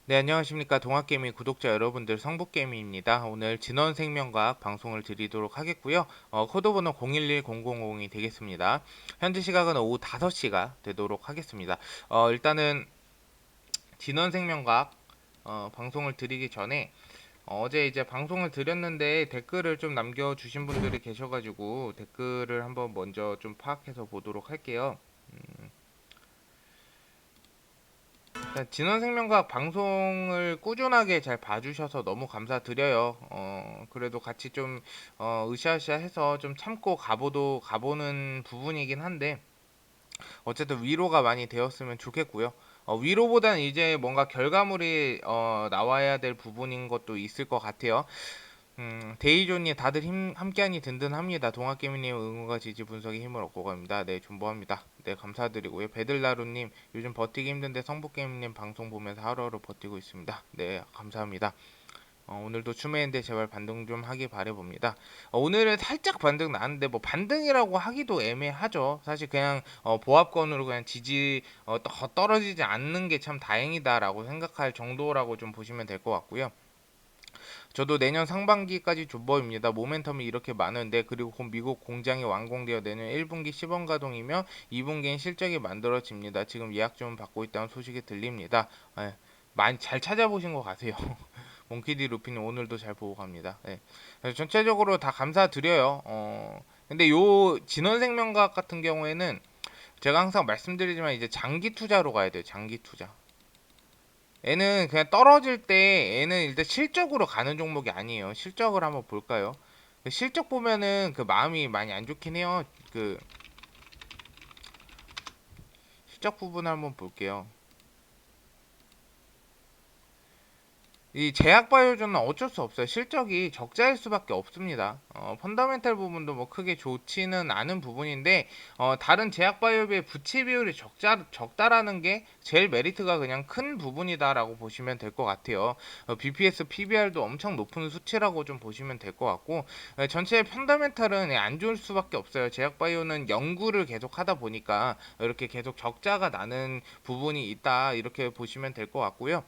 네, 안녕하십니까. 동학개미 구독자 여러분들, 성북개미입니다. 오늘 진원생명과학 방송을 드리도록 하겠고요. 코드번호 011000이 되겠습니다. 현재 시각은 오후 5시가 되도록 하겠습니다. 일단은 진원생명과학 방송을 드리기 전에 어제 이제 방송을 드렸는데 댓글을 좀 남겨주신 분들이 계셔가지고 댓글을 한번 먼저 좀 파악해서 보도록 할게요. 진원생명과학 방송을 꾸준하게 잘 봐주셔서 너무 감사드려요. 그래도 같이 좀 으쌰으쌰해서 좀 참고 가보는 부분이긴 한데 어쨌든 위로가 많이 되었으면 좋겠고요. 위로보다는 이제 뭔가 결과물이 나와야 될 부분인 것도 있을 것 같아요. 데이존님 다들 함께하니 든든합니다. 동학개미님 응원과 지지 분석에 힘을 얻고 갑니다. 네, 존버합니다. 네, 감사드리고요. 베들나루님 요즘 버티기 힘든데 성북개미님 방송 보면서 하루하루 버티고 있습니다. 네, 감사합니다. 오늘도 추매인데 제발 반등 좀 하기 바래봅니다. 오늘은 살짝 반등 나왔는데 뭐 반등이라고 하기도 애매하죠. 사실 그냥 보합권으로 그냥 지지 떨어지지 않는 게 참 다행이다라고 생각할 정도라고 좀 보시면 될 것 같고요. 저도 내년 상반기까지 존버입니다. 모멘텀이 이렇게 많은데 그리고 곧 미국 공장이 완공되어 내년 1분기 시범 가동이며 2분기엔 실적이 만들어집니다. 지금 예약 좀 받고 있다는 소식이 들립니다. 예, 많이 잘 찾아보신 것 같아요. 몽키디 루피는 오늘도 잘 보고 갑니다. 예. 그래서 전체적으로 다 감사드려요. 근데 요 진원생명과학 같은 경우에는 제가 항상 말씀드리지만 이제 장기 투자로 가야 돼요. 장기 투자. 얘는 그냥 떨어질 때 얘는 일단 실적으로 가는 종목이 아니에요. 실적을 한번 볼까요? 실적 보면은 그 마음이 많이 안 좋긴 해요. 그 실적 부분을 한번 볼게요. 이 제약바이오주는 어쩔 수 없어요. 실적이 적자일 수밖에 없습니다. 펀더멘탈 부분도 뭐 크게 좋지는 않은 부분인데 다른 제약바이오의 부채 비율이 적다라는 게 제일 메리트가 그냥 큰 부분이다라고 보시면 될 것 같아요. BPS, PBR도 엄청 높은 수치라고 좀 보시면 될 것 같고 전체 펀더멘탈은 안 좋을 수밖에 없어요. 제약바이오는 연구를 계속 하다 보니까 이렇게 계속 적자가 나는 부분이 있다 이렇게 보시면 될 것 같고요.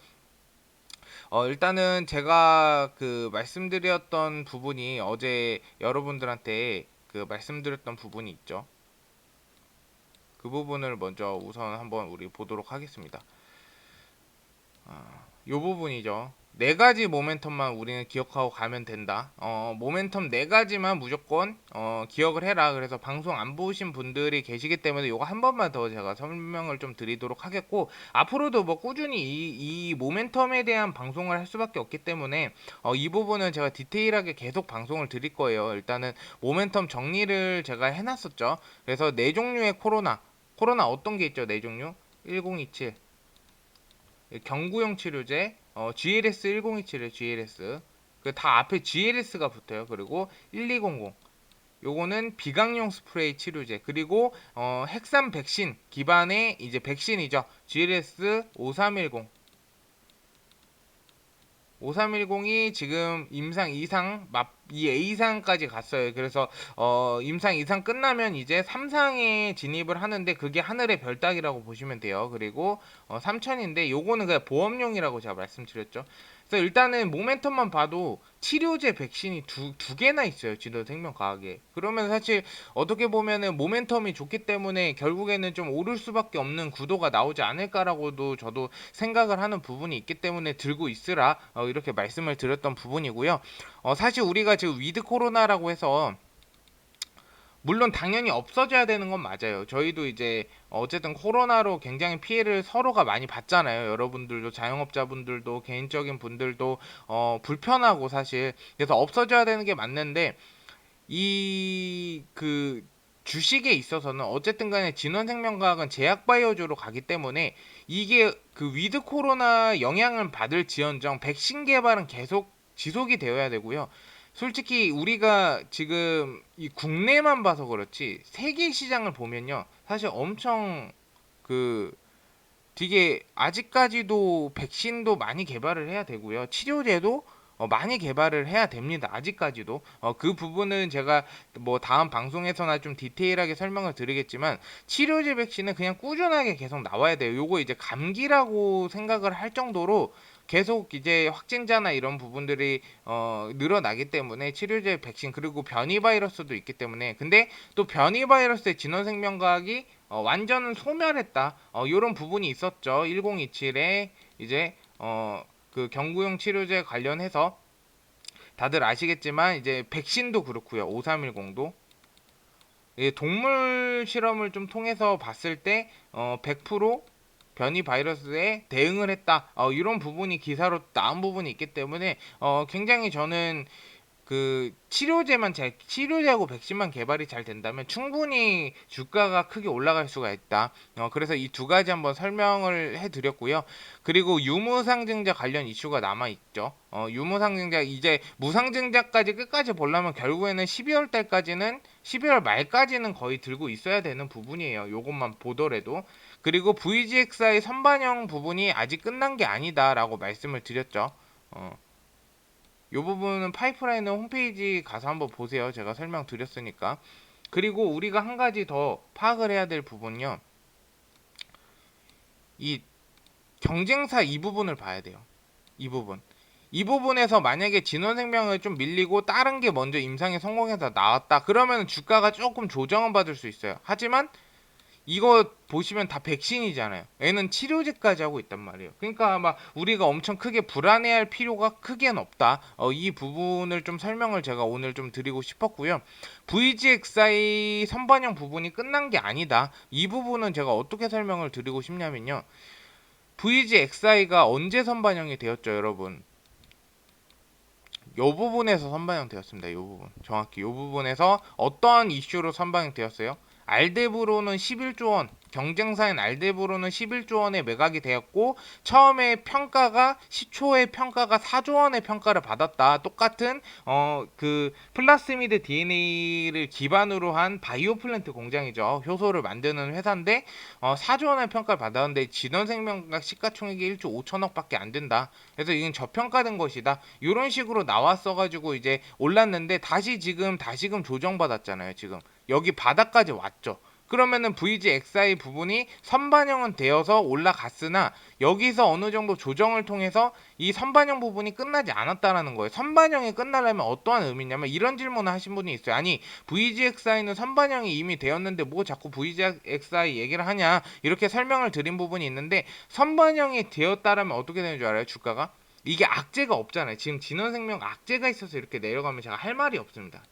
일단은 제가 그 말씀드렸던 부분이 어제 여러분들한테 그 말씀드렸던 부분이 있죠. 그 부분을 먼저 우선 한번 우리 보도록 하겠습니다. 요 부분이죠. 네 가지 모멘텀만 우리는 기억하고 가면 된다. 모멘텀 네 가지만 무조건 기억을 해라. 그래서 방송 안 보신 분들이 계시기 때문에 요거 한 번만 더 제가 설명을 좀 드리도록 하겠고 앞으로도 뭐 꾸준히 이 모멘텀에 대한 방송을 할 수밖에 없기 때문에 이 부분은 제가 디테일하게 계속 방송을 드릴 거예요. 일단은 모멘텀 정리를 제가 해놨었죠. 그래서 네 종류의 코로나 어떤 게 있죠? 네 종류 1027 경구용 치료제, GLS 1027에 GLS. 그 다 앞에 GLS가 붙어요. 그리고 1200. 요거는 비강용 스프레이 치료제. 그리고 핵산 백신 기반의 이제 백신이죠. GLS 5310. 5310이 지금 임상 이상 이 A상까지 갔어요. 그래서 임상 이상 끝나면 이제 3상에 진입을 하는데 그게 하늘의 별 따기라고 보시면 돼요. 그리고 3000인데 요거는 그냥 보험용이라고 제가 말씀드렸죠. 그래서 일단은 모멘텀만 봐도 치료제 백신이 두 개나 있어요. 진도생명과학에. 그러면 사실 어떻게 보면은 모멘텀이 좋기 때문에 결국에는 좀 오를 수밖에 없는 구도가 나오지 않을까라고도 저도 생각을 하는 부분이 있기 때문에 들고 있으라 이렇게 말씀을 드렸던 부분이고요. 사실 우리가 지금 위드 코로나라고 해서 물론 당연히 없어져야 되는 건 맞아요. 저희도 이제 어쨌든 코로나로 굉장히 피해를 서로가 많이 봤잖아요. 여러분들도 자영업자분들도 개인적인 분들도 불편하고 사실 그래서 없어져야 되는 게 맞는데 이 그 주식에 있어서는 어쨌든 간에 진원생명과학은 제약바이오주로 가기 때문에 이게 그 위드 코로나 영향을 받을 지연정 백신 개발은 계속 지속이 되어야 되고요. 솔직히 우리가 지금 이 국내만 봐서 그렇지 세계 시장을 보면요. 사실 엄청 그 되게 아직까지도 백신도 많이 개발을 해야 되고요. 치료제도 많이 개발을 해야 됩니다. 아직까지도. 그 부분은 제가 뭐 다음 방송에서나 좀 디테일하게 설명을 드리겠지만, 치료제 백신은 그냥 꾸준하게 계속 나와야 돼요. 요거 이제 감기라고 생각을 할 정도로 계속 이제 확진자나 이런 부분들이 늘어나기 때문에, 치료제 백신, 그리고 변이 바이러스도 있기 때문에. 근데 또 변이 바이러스의 진원 생명과학이 완전 소멸했다, 요런 부분이 있었죠. 1027에 이제 그 경구용 치료제 관련해서 다들 아시겠지만, 이제 백신도 그렇고요. 5310도 동물 실험을 좀 통해서 봤을 때 100% 변이 바이러스에 대응을 했다, 이런 부분이 기사로 나온 부분이 있기 때문에 굉장히 저는 그 치료제하고 백신만 개발이 잘 된다면 충분히 주가가 크게 올라갈 수가 있다. 그래서 이 두 가지 한번 설명을 해드렸고요. 그리고 유무상증자 관련 이슈가 남아 있죠. 유무상증자, 이제 무상증자까지 끝까지 보려면 결국에는 12월 달까지는, 12월 말까지는 거의 들고 있어야 되는 부분이에요. 요것만 보더라도. 그리고 VGXI 선반영 부분이 아직 끝난 게 아니다라고 말씀을 드렸죠. 요 부분은 파이프라인은 홈페이지 가서 한번 보세요. 제가 설명드렸으니까. 그리고 우리가 한 가지 더 파악을 해야 될 부분요, 이 경쟁사 이 부분을 봐야 돼요. 이 부분에서 만약에 진원생명을 좀 밀리고 다른 게 먼저 임상에 성공해서 나왔다, 그러면 주가가 조금 조정은 받을 수 있어요. 하지만 이거 보시면 다 백신이잖아요. 얘는 치료제까지 하고 있단 말이에요. 그러니까 막 우리가 엄청 크게 불안해할 필요가 크게는 없다. 이 부분을 좀 설명을 제가 오늘 좀 드리고 싶었고요. VGXI 선반영 부분이 끝난 게 아니다. 이 부분은 제가 어떻게 설명을 드리고 싶냐면요, VGXI가 언제 선반영이 되었죠, 여러분? 요 부분에서 선반영 되었습니다. 요 부분. 정확히 요 부분에서 어떠한 이슈로 선반영 되었어요? 알데브로는 11조 원, 경쟁사인 알데브로는 11조 원의 매각이 되었고, 처음에 평가가, 시초의 평가가 4조 원의 평가를 받았다. 똑같은 그 플라스미드 DNA를 기반으로 한 바이오 플랜트 공장이죠. 효소를 만드는 회사인데 4조 원의 평가를 받았는데 진원생명과 시가총액이 1조 5천억밖에 안 된다. 그래서 이건 저평가된 것이다. 이런 식으로 나왔어가지고 이제 올랐는데, 다시금 조정받았잖아요. 지금 여기 바닥까지 왔죠. 그러면은 VGXI 부분이 선반영은 되어서 올라갔으나, 여기서 어느 정도 조정을 통해서 이 선반영 부분이 끝나지 않았다라는 거예요. 선반영이 끝나려면 어떠한 의미냐면, 이런 질문을 하신 분이 있어요. 아니, VGXI는 선반영이 이미 되었는데 뭐 자꾸 VGXI 얘기를 하냐, 이렇게 설명을 드린 부분이 있는데, 선반영이 되었다라면 어떻게 되는 줄 알아요? 주가가 이게 악재가 없잖아요. 지금 진원생명 악재가 있어서 이렇게 내려가면 제가 할 말이 없습니다.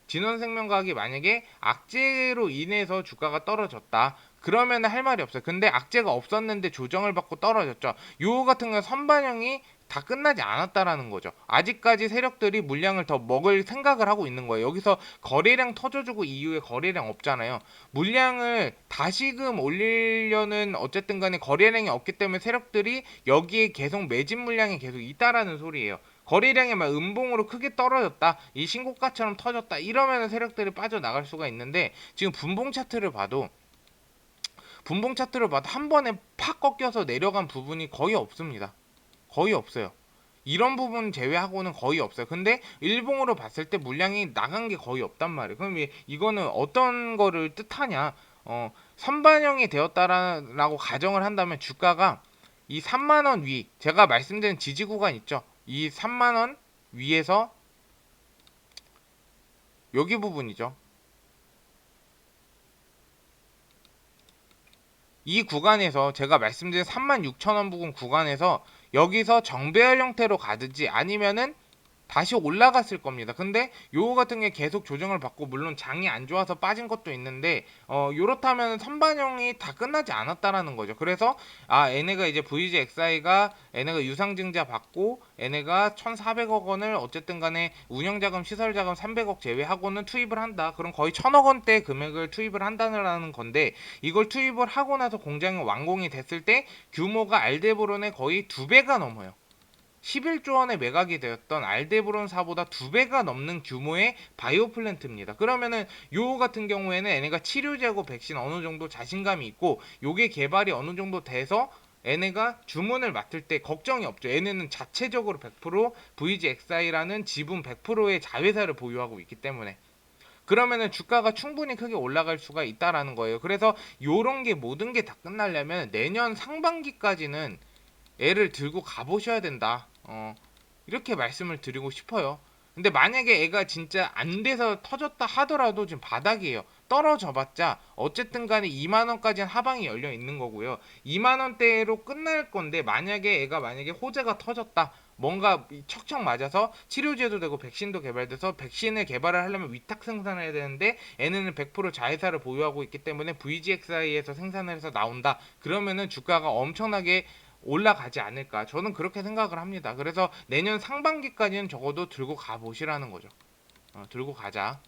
진원생명과학이 만약에 악재로 인해서 주가가 떨어졌다, 그러면 할 말이 없어요. 근데 악재가 없었는데 조정을 받고 떨어졌죠. 요 같은 경우 선반영이 다 끝나지 않았다라는 거죠. 아직까지 세력들이 물량을 더 먹을 생각을 하고 있는 거예요. 여기서 거래량 터져주고 이후에 거래량 없잖아요. 물량을 다시금 올리려는, 어쨌든 간에 거래량이 없기 때문에 세력들이 여기에 계속 매집 물량이 계속 있다라는 소리예요. 거래량이 막 음봉으로 크게 떨어졌다, 이 신고가처럼 터졌다, 이러면 세력들이 빠져나갈 수가 있는데, 지금 분봉 차트를 봐도 한 번에 팍 꺾여서 내려간 부분이 거의 없습니다. 거의 없어요. 이런 부분 제외하고는 거의 없어요. 근데 일봉으로 봤을 때 물량이 나간 게 거의 없단 말이에요. 그럼 이거는 어떤 거를 뜻하냐? 선반영이 되었다라고 가정을 한다면, 주가가 이 3만원 위, 제가 말씀드린 지지 구간 있죠? 이 3만원 위에서 여기 부분이죠. 이 구간에서, 제가 말씀드린 36,000원 부근 구간에서 여기서 정배열 형태로 가든지 아니면은 다시 올라갔을 겁니다. 근데 요거 같은 게 계속 조정을 받고, 물론 장이 안 좋아서 빠진 것도 있는데 요렇다면 선반영이 다 끝나지 않았다라는 거죠. 그래서 얘네가 이제 VGXI가 얘네가 유상증자 받고 얘네가 1,400억 원을 어쨌든 간에 운영자금 시설자금 300억 제외하고는 투입을 한다. 그럼 거의 1,000억 원대 금액을 투입을 한다는 건데, 이걸 투입을 하고 나서 공장이 완공이 됐을 때 규모가 알데브론의 거의 2배가 넘어요. 11조 원의 매각이 되었던 알데브론사보다 2배가 넘는 규모의 바이오 플랜트입니다. 그러면은 요 같은 경우에는 얘네가 치료제하고 백신 어느 정도 자신감이 있고, 요게 개발이 어느 정도 돼서 얘네가 주문을 맡을 때 걱정이 없죠. 얘네는 자체적으로 100% VGXI라는 지분 100%의 자회사를 보유하고 있기 때문에. 그러면은 주가가 충분히 크게 올라갈 수가 있다라는 거예요. 그래서 요런 게 모든 게 다 끝나려면 내년 상반기까지는 애를 들고 가보셔야 된다. 이렇게 말씀을 드리고 싶어요. 근데 만약에 애가 진짜 안 돼서 터졌다 하더라도 지금 바닥이에요. 떨어져 봤자 어쨌든 간에 2만 원까지는 하방이 열려 있는 거고요. 2만 원대로 끝날 건데 만약에 호재가 터졌다. 뭔가 척척 맞아서 치료제도 되고 백신도 개발돼서 백신을 개발을 하려면 위탁 생산해야 되는데 얘네는 100% 자회사를 보유하고 있기 때문에 VGXI에서 생산을 해서 나온다. 그러면은 주가가 엄청나게 올라가지 않을까 저는 그렇게 생각을 합니다. 그래서 내년 상반기까지는 적어도 들고 가보시라는 거죠. 들고 가자.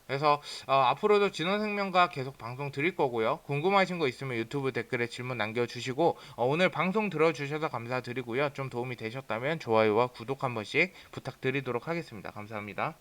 그래서 앞으로도 진원생명과 계속 방송 드릴 거고요. 궁금하신 거 있으면 유튜브 댓글에 질문 남겨주시고 오늘 방송 들어주셔서 감사드리고요. 좀 도움이 되셨다면 좋아요와 구독 한 번씩 부탁드리도록 하겠습니다. 감사합니다.